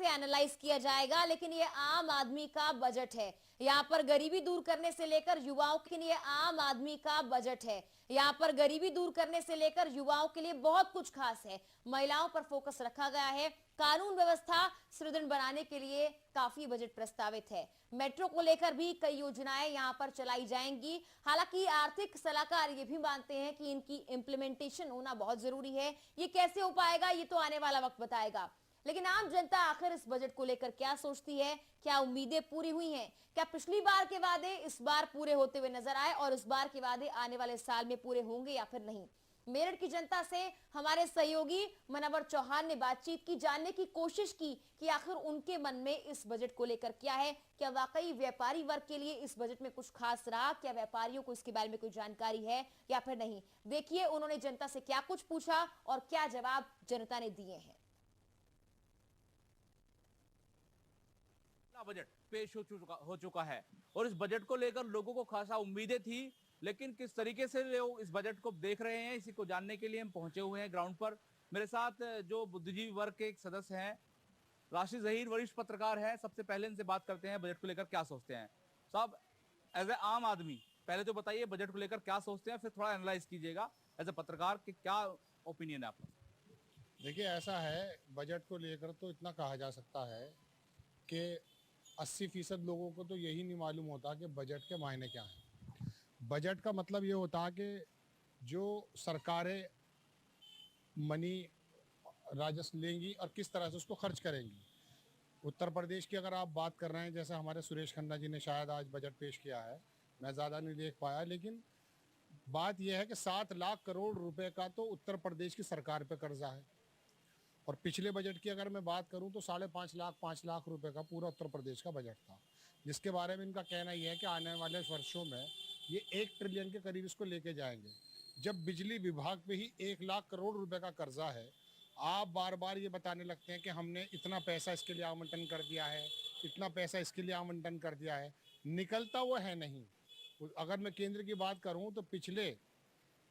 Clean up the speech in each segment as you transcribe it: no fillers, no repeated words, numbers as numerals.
इसे एनालाइज किया जाएगा, लेकिन ये आम आदमी का बजट है। यहां पर गरीबी दूर करने से लेकर युवाओं के लिए आम आदमी का बजट है। यहां पर गरीबी दूर करने से लेकर युवाओं के लिए बहुत कुछ खास है। महिलाओं पर फोकस रखा गया है। कानून व्यवस्था सुदृढ़ बनाने के लिए काफी बजट प्रस्तावित है। मेट्रो को लेकर भी कई योजनाएं यहां पर चलाई जाएंगी। हालांकि आर्थिक सलाहकार ये भी मानते हैं कि इनकी इंप्लीमेंटेशन होना बहुत जरूरी है। ये कैसे हो पाएगा ये तो आने वाला वक्त बताएगा। लेकिन आम जनता आखिर इस बजट को लेकर क्या सोचती है? क्या उम्मीदें पूरी हुई हैं? क्या पिछली बार के वादे इस बार पूरे होते हुए नजर आए और इस बार के वादे आने वाले साल में पूरे होंगे या फिर नहीं? मेरठ की जनता से हमारे सहयोगी मनोवर चौहान ने बातचीत की, जानने की कोशिश की कि आखिर उनके मन में इस बजट को लेकर क्या है। क्या वाकई व्यापारी वर्ग के लिए इस बजट में कुछ खास रहा? क्या व्यापारियों को इसके बारे में कोई जानकारी है या फिर नहीं? देखिए उन्होंने जनता से क्या कुछ पूछा और क्या जवाब जनता ने दिए हैं। बजट पेश हो चुका है और इस बजट को लेकर लोगों को खासा उम्मीदें थी, लेकिन किस तरीके से लोग इस बजट को देख रहे हैं इसी को जानने के लिए हम पहुंचे हुए हैं ग्राउंड पर। मेरे साथ जो बुद्धिजीवी वर्ग के एक सदस्य हैं, राशिद जहीर, वरिष्ठ पत्रकार हैं। सबसे पहले इनसे बात करते हैं बजट को लेकर क्या सोचते हैं। साहब, एज ए आम आदमी पहले तो बताइए बजट को लेकर क्या सोचते हैं, फिर थोड़ा एनालाइज कीजिएगा एज ए पत्रकार कि क्या ओपिनियन है आपका। देखिए, ऐसा है, बजट को लेकर तो इतना कहा जा सकता है कि 80% लोगों को तो यही नहीं मालूम होता कि बजट के मायने क्या हैं। बजट का मतलब ये होता है कि जो सरकारें मनी राजस्व लेंगी और किस तरह से उसको खर्च करेंगी। उत्तर प्रदेश की अगर आप बात कर रहे हैं, जैसे हमारे सुरेश खन्ना जी ने शायद आज बजट पेश किया है, मैं ज़्यादा नहीं देख पाया, लेकिन बात यह है कि 7 लाख करोड़ रुपए का तो उत्तर प्रदेश की सरकार पे कर्जा है। और पिछले बजट की अगर मैं बात करूं तो 5.5 लाख रुपए का पूरा उत्तर प्रदेश का बजट था, जिसके बारे में इनका कहना यह है कि आने वाले वर्षों में ये 1 ट्रिलियन के करीब इसको लेके जाएंगे। जब बिजली विभाग पे ही 1 लाख करोड़ रुपए का कर्जा है, आप बार बार ये बताने लगते हैं कि हमने इतना पैसा इसके लिए आवंटन कर दिया है, इतना पैसा इसके लिए आवंटन कर दिया है, निकलता वो है नहीं। अगर मैं केंद्र की बात करूं तो पिछले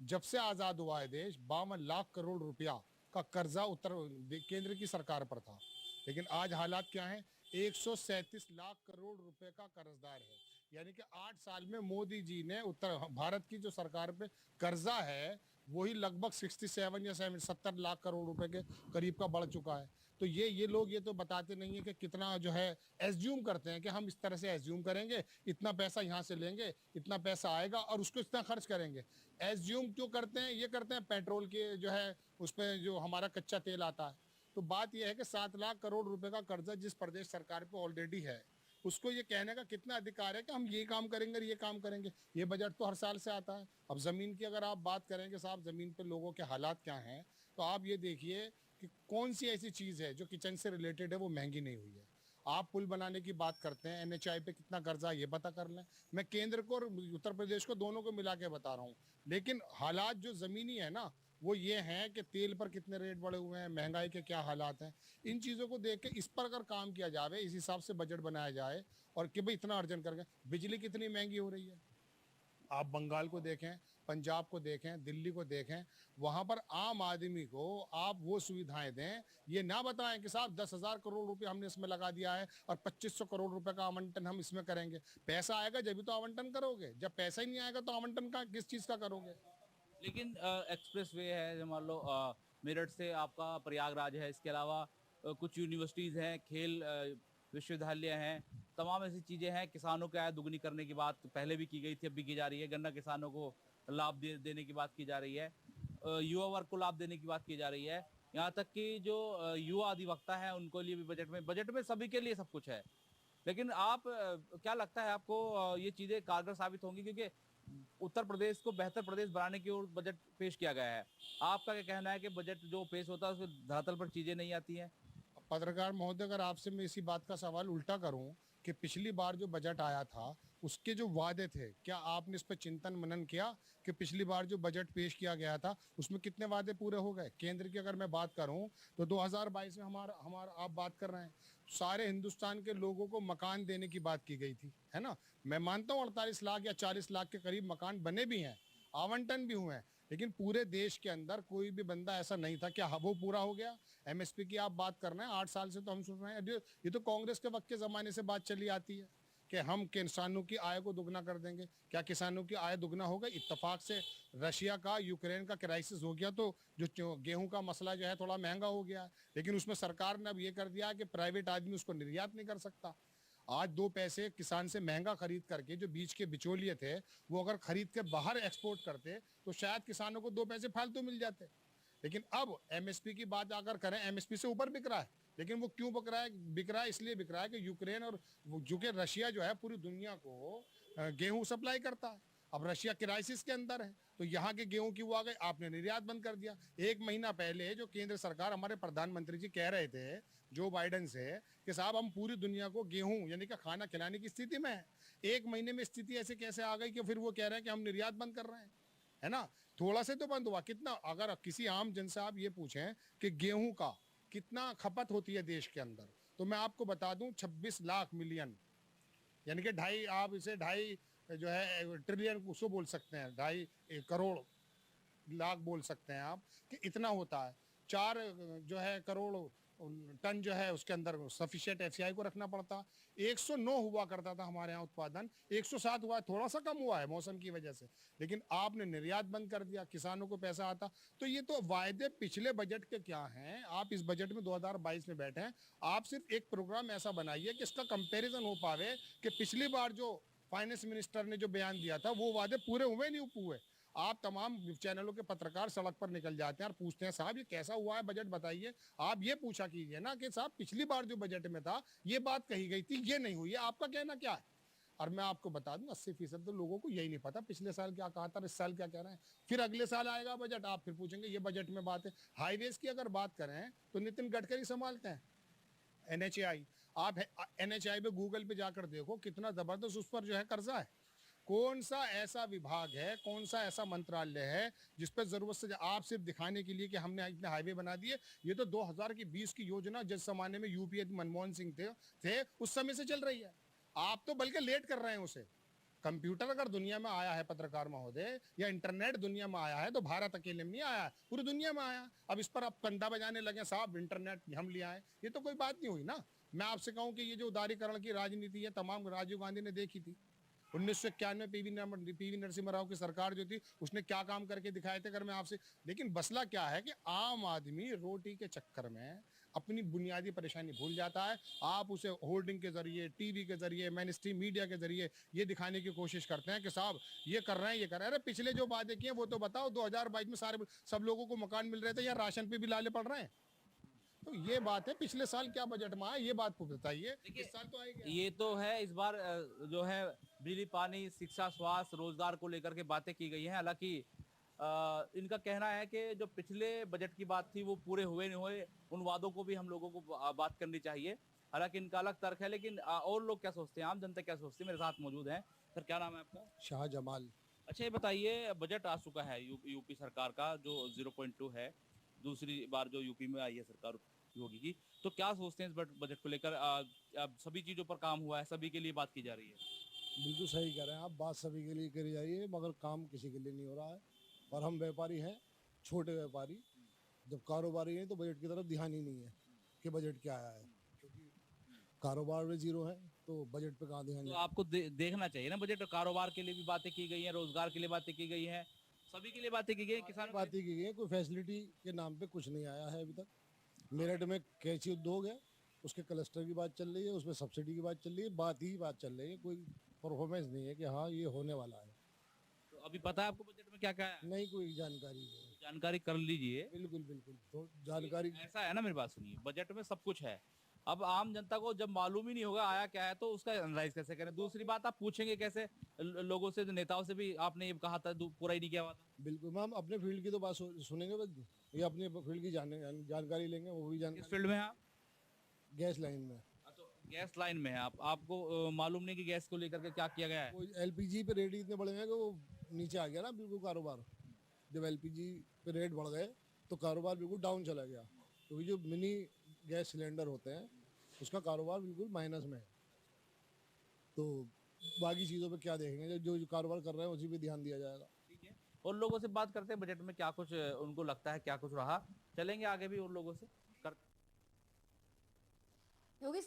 जब से आज़ाद हुआ है देश, 52 लाख करोड़ रुपया का कर्जा केंद्र की सरकार पर था, लेकिन आज हालात क्या हैं? 137 लाख करोड़ रुपए का कर्जदार है। यानी कि 8 साल में मोदी जी ने उत्तर भारत की जो सरकार पे कर्जा है वही लगभग 67 या 70 लाख करोड़ रुपए के करीब का बढ़ चुका है। तो ये लोग ये तो बताते नहीं है कि कितना जो है एज्यूम करते हैं कि हम इस तरह से एज्यूम करेंगे, इतना पैसा यहाँ से लेंगे, इतना पैसा आएगा और उसको इतना खर्च करेंगे। एज्यूम क्यों करते हैं? ये करते हैं पेट्रोल के जो है उस पर जो हमारा कच्चा तेल आता है। तो बात यह है कि 7 लाख करोड़ रुपए का कर्जा जिस प्रदेश सरकार पे ऑलरेडी है, उसको ये कहने का कितना अधिकार है कि हम ये काम करेंगे और ये काम करेंगे। ये बजट तो हर साल से आता है। अब ज़मीन की अगर आप बात करेंगे साहब, ज़मीन पे लोगों के हालात क्या हैं, तो आप ये देखिए कि कौन सी ऐसी चीज़ है जो किचन से रिलेटेड है वो महंगी नहीं हुई है। आप पुल बनाने की बात करते हैं, NHAI पे कितना कर्जा ये पता कर लें। मैं केंद्र को और उत्तर प्रदेश को दोनों को मिला के बता रहा हूँ, लेकिन हालात जो ज़मीनी है ना वो ये हैं कि तेल पर कितने रेट बढ़े हुए हैं, महंगाई के क्या हालात हैं। इन चीज़ों को देख के इस पर अगर काम किया जाए, इस हिसाब से बजट बनाया जाए और कि भाई इतना अर्जन करके। बिजली कितनी महंगी हो रही है, आप बंगाल को देखें, पंजाब को देखें, दिल्ली को देखें, वहाँ पर आम आदमी को आप वो सुविधाएं दें। ये ना बताएं कि साहब 10,000 करोड़ रुपए हमने इसमें लगा दिया है और 2500 करोड़ रुपए का आवंटन हम इसमें करेंगे। पैसा आएगा जब भी तो आवंटन करोगे, जब पैसा ही नहीं आएगा तो आवंटन का किस चीज़ का करोगे? लेकिन एक्सप्रेस वे है, जो मान लो मेरठ से आपका प्रयागराज है, इसके अलावा कुछ यूनिवर्सिटीज़ हैं, खेल विश्वविद्यालय हैं, तमाम ऐसी चीज़ें हैं। किसानों की आय दुगनी करने की बात पहले भी की गई थी, अब भी की जा रही है। गन्ना किसानों को लाभ देने की बात की जा रही है, युवा वर्ग को लाभ देने की बात की जा रही है। यहाँ तक कि जो युवा अधिवक्ता है उनको लिए भी बजट में सभी के लिए सब कुछ है। लेकिन आप क्या लगता है आपको ये चीज़ें कारगर साबित होंगी? क्योंकि उत्तर प्रदेश को बेहतर प्रदेश बनाने की ओर बजट पेश किया गया है। आपका क्या कहना है कि बजट जो पेश होता है उसमें धरातल पर चीजें नहीं आती हैं? पत्रकार महोदय, अगर आपसे मैं इसी बात का सवाल उल्टा करूं कि पिछली बार जो बजट आया था उसके जो वादे थे, क्या आपने इस पर चिंतन मनन किया कि पिछली बार जो बजट पेश किया गया था उसमें कितने वादे पूरे हो गए? केंद्र की अगर मैं बात करूं तो 2022 में हमारा हमारा आप बात कर रहे हैं, सारे हिंदुस्तान के लोगों को मकान देने की बात की गई थी, है ना। मैं मानता हूँ 48 लाख या 40 लाख के करीब मकान बने भी हैं, आवंटन भी हुए हैं, लेकिन पूरे देश के अंदर कोई भी बंदा ऐसा नहीं था। क्या वो पूरा हो गया? एमएसपी की आप बात कर रहे हैं, 8 साल से तो हम सुन रहे हैं। ये तो कांग्रेस के वक्त के जमाने से बात चली आती है कि हम किसानों की आय को दुगना कर देंगे। क्या किसानों की आय दुगना हो गई? इत्तेफाक से रशिया का यूक्रेन का क्राइसिस हो गया तो जो गेहूं का मसला जो है थोड़ा महंगा हो गया, लेकिन उसमें सरकार ने अब ये कर दिया कि प्राइवेट आदमी उसको निर्यात नहीं कर सकता। आज 2 पैसे किसान से महंगा खरीद करके जो बीच के बिचौलिए थे वो अगर खरीद के बाहर एक्सपोर्ट करते तो शायद किसानों को 2 पैसे फालतू मिल जाते। लेकिन अब एमएसपी की बात अगर करें, एमएसपी से ऊपर बिक रहा है। लेकिन वो क्यों बिक रहा है? इसलिए बिक रहा है कि यूक्रेन और जो कि रशिया जो है पूरी दुनिया को गेहूं सप्लाई करता है। अब रशिया क्राइसिस के अंदर है तो यहाँ के गेहूं की वो आ गई, आपने निर्यात बंद कर दिया। 1 महीना पहले जो केंद्र सरकार, हमारे प्रधानमंत्री जी कह रहे थे जो बाइडेन से कि साहब हम पूरी दुनिया को गेहूं यानी कि खाना खिलाने की स्थिति में है। 1 महीने में स्थिति ऐसे कैसे आ गई कि फिर वो कह रहे हैं कि हम निर्यात बंद कर रहे हैं, है ना? थोड़ा से तो बंद हुआ। कितना, अगर किसी आम जन से आप ये पूछें कि गेहूं का कितना खपत होती है देश के अंदर, तो मैं आपको बता दूं 26 लाख मिलियन, यानी कि ढाई, आप इसे ढाई जो है ट्रिलियन उसको बोल सकते हैं, 2.5 करोड़ लाख बोल सकते हैं आप, कि इतना होता है। 4 जो है करोड़ टन जो है उसके अंदर सफिशिएंट एफसीआई को रखना पड़ता। 109 हुआ करता था हमारे यहाँ उत्पादन, 107 हुआ है, थोड़ा सा कम हुआ है मौसम की वजह से। लेकिन आपने निर्यात बंद कर दिया, किसानों को पैसा आता। तो ये तो वायदे पिछले बजट के क्या हैं? आप इस बजट में 2022 में बैठे हैं, आप सिर्फ एक प्रोग्राम ऐसा बनाइए कि इसका कंपेरिजन हो पावे कि पिछली बार जो फाइनेंस मिनिस्टर ने जो बयान दिया था वो वादे पूरे हुए नहीं हुए। आप तमाम चैनलों के पत्रकार सड़क पर निकल जाते हैं और पूछते हैं साहब ये कैसा हुआ है बजट बताइए। आप ये पूछा कीजिए ना कि साहब पिछली बार जो बजट में था ये बात कही गई थी, ये नहीं हुई है, आपका कहना क्या है? और मैं आपको बता दूं 80% तो लोगों को यही नहीं पता पिछले साल क्या कहा था, इस साल क्या कह रहे हैं। फिर अगले साल आएगा बजट, आप फिर पूछेंगे ये बजट में बात है। हाईवेज की अगर बात करें तो नितिन गडकरी संभालते हैं एनएचएआई। आप एनएचएआई पे गूगल पे जाकर देखो कितना जबरदस्त उस पर जो है कर्जा है। कौन सा ऐसा विभाग है, कौन सा ऐसा मंत्रालय है जिस पर जरूरत से आप सिर्फ दिखाने के लिए कि हमने इतने हाईवे बना दिए? ये तो 2020 की योजना जिस जमाने में यूपीए मनमोहन सिंह थे उस समय से चल रही है। आप तो बल्कि लेट कर रहे हैं उसे। कंप्यूटर अगर दुनिया में आया है पत्रकार महोदय, या इंटरनेट दुनिया में आया है, तो भारत अकेले में नहीं आया, पूरी दुनिया में आया। अब इस पर आप कंधा बजाने लगे साहब इंटरनेट हम ले आए, ये तो कोई बात नहीं हुई ना। मैं आपसे कहूं कि ये जो उदारीकरण की राजनीति है तमाम राजीव गांधी ने देखी थी। 1991 पीवी नरसिम्हा राव की सरकार जो थी उसने क्या काम करके दिखाए थे, अगर मैं आपसे। लेकिन मसला क्या है कि आम आदमी रोटी के चक्कर में अपनी बुनियादी परेशानी भूल जाता है। आप उसे होर्डिंग के जरिए, टीवी के जरिए, मेन स्ट्रीम मीडिया के जरिए ये दिखाने की कोशिश करते हैं कि साहब ये कर रहे हैं, ये कर रहे हैं। अरे पिछले जो वादे किए वो तो बताओ। 2022 में सारे सब लोगों को मकान मिल रहे थे या राशन पे भी लाले पड़ रहे हैं? तो ये बात है, पिछले साल क्या बजट में आया ये बात को बताइए। इस साल तो आएगा। ये तो है, इस बार जो है बिजली, पानी, शिक्षा, स्वास्थ्य, रोजगार को लेकर के बातें की गई हैं। हालांकि इनका कहना है कि जो पिछले बजट की बात थी वो पूरे हुए नहीं हुए, उन वादों को भी हम लोगों को बात करनी चाहिए। हालांकि इनका अलग तर्क है, लेकिन और लोग क्या सोचते हैं, आम जनता क्या सोचती है, मेरे साथ मौजूद हैं। सर क्या नाम है आपका? शाह जमाल। अच्छा ये बताइए, बजट आ चुका है यूपी सरकार का जो 0.2 है, दूसरी बार जो यूपी में आई है सरकार योगी की, तो क्या सोचते हैं इस बजट को लेकर? अब सभी चीजों पर काम हुआ है, सभी के लिए बात की जा रही है। बिल्कुल सही कह रहे हैं आप, बात सभी के लिए करी जा रही है मगर काम किसी के लिए नहीं हो रहा है। और हम व्यापारी हैं, छोटे व्यापारी, जब कारोबारी हैं तो बजट की तरफ ध्यान ही नहीं है कि बजट क्या आया है, क्योंकि कारोबार में जीरो है तो बजट पे कहाँ ध्यान तो जाए। आपको देखना चाहिए ना बजट। कारोबार के लिए भी बातें की गई हैं, रोजगार के लिए बातें की गई हैं, सभी के लिए बातें की गई हैं, किसानों बात ही की गई है, कोई फैसिलिटी के नाम पे कुछ नहीं आया है अभी तक। मेरठ में कैंची उद्योग है, उसके क्लस्टर की बात चल रही है, उसमें सब्सिडी की बात चल रही है, बात चल रही है, कोई परफॉर्मेंस नहीं है कि हाँ ये होने वाला है। तो अभी पता है आपको बजट में क्या क्या है? नहीं, कोई जानकारी नहीं। जानकारी कर लीजिए। बिल्कुल बिल्कुल, तो जानकारी ऐसा है ना, मेरी बात सुनिए, बजट में सब कुछ है। अब आम जनता को जब मालूम ही नहीं होगा आया क्या है तो उसका एनालाइज कैसे करें? दूसरी बात, आप पूछेंगे कैसे लोगों से, नेताओं से भी? आपने ये कहा था पूरा ही नहीं किया हुआ था। बिल्कुल मैम, अपने फील्ड की तो बात सुनेंगे बस, ये अपने फील्ड की जानकारी लेंगे, वो भी किस जानकारी। फील्ड में है आप? गैस लाइन में। तो गैस लाइन में है आप, आपको मालूम नहीं कि गैस को लेकर के क्या किया गया है? वो एलपीजी पे रेट इतने बढ़े हैं कि वो नीचे आ गया ना बिल्कुल कारोबार। जब एलपीजी पे रेट बढ़ गए तो कारोबार बिल्कुल डाउन चला गया, क्योंकि जो मिनी गैस सिलेंडर होते हैं उसका कारोबार बिल्कुल माइनस में है। तो बाकी चीज़ों पे क्या देखेंगे, जो कारोबार कर रहे हैं उसी पे ध्यान दिया जाएगा। ठीक है, उन लोगों से बात करते हैं बजट में क्या कुछ उनको लगता है, क्या कुछ रहा। चलेंगे आगे भी उन लोगों से कर योगी